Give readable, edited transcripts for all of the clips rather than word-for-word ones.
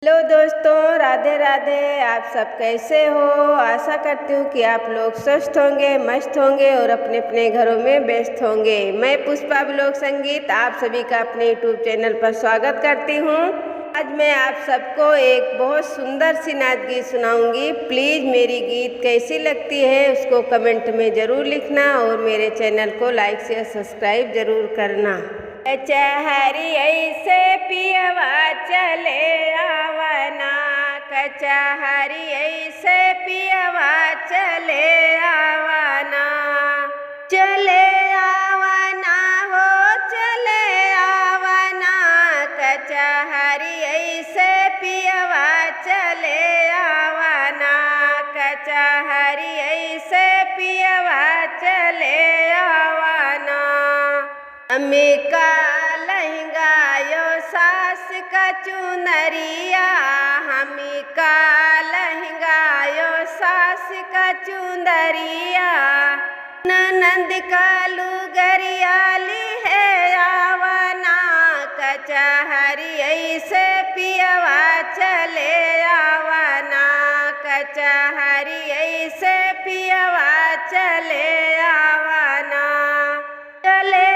Hello दोस्तों, राधे राधे। आप सब कैसे हो? आशा करती हूँ कि आप लोग स्वस्थ होंगे, मस्त होंगे और अपने अपने घरों में व्यस्त होंगे। मैं पुष्पा ब्लॉग संगीत आप सभी का अपने यूट्यूब चैनल पर स्वागत करती हूँ। आज मैं आप सबको एक बहुत सुंदर सी नाच गीत सुनाऊंगी। प्लीज़ मेरी गीत कैसी लगती है उसको कमेंट में ज़रूर लिखना और मेरे चैनल को लाइक शेयर सब्सक्राइब ज़रूर करना। कचहरी ऐसे पियवा चले आवना, कचहरी ऐसे पियवा चले आवना, चले आवना हो चले आवना, कचहरी ऐसे पियवा चले आवना, कचहरी ऐसे पियवा चले आवना। हमें का लहंगा यो सास का चुनरिया, हमें का लहंगा यो सास का चुनरिया, ननंद का लुगरियाली है आवना, कचहरी ऐसे पियवा चले आवना, कचहरी ऐसे पियवा चले आवना, चले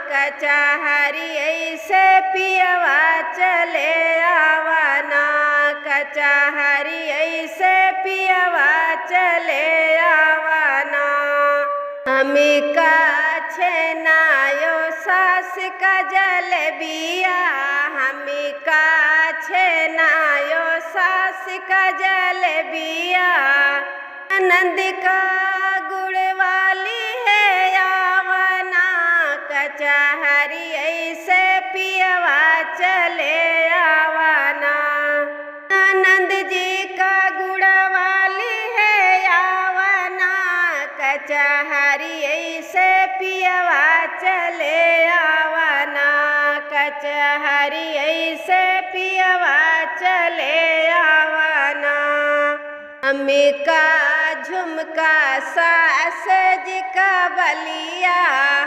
कचहरी ऐसे पियवा चले आवना, कचहरी ऐसे पियवा चले आवना। हमें का छेनायो सास का जलेबिया, हमें का छेनायो सास का जलेबिया, ननद का गुड़ वाली है आवना, कचहरी ऐसे पियवा चले आवना, ननद जी का गुड़ वाली है आवना, कचहरी ऐसे पियवा चले आवना, कचहरी ऐसे पियवा चले आवना। हमें का झुमका सास जी का बलिया,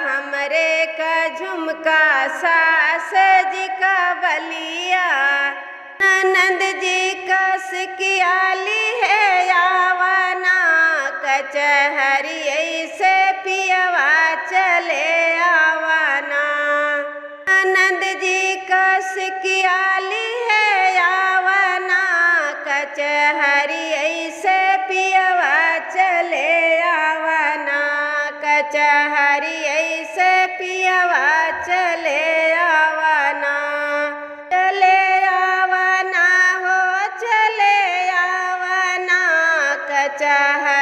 हमरे का झुमका सास जी का बलिया, ननद जी का सिकियाली है आवना, कचहरी ऐसे पियवा चले आवना, ननद जी का सिकियाली है आवना, कचहरी ऐसे पियवा चले आवना, कचहरी ऐसे पियवा चले आवना, चले आवना हो चले आवना, कचहरी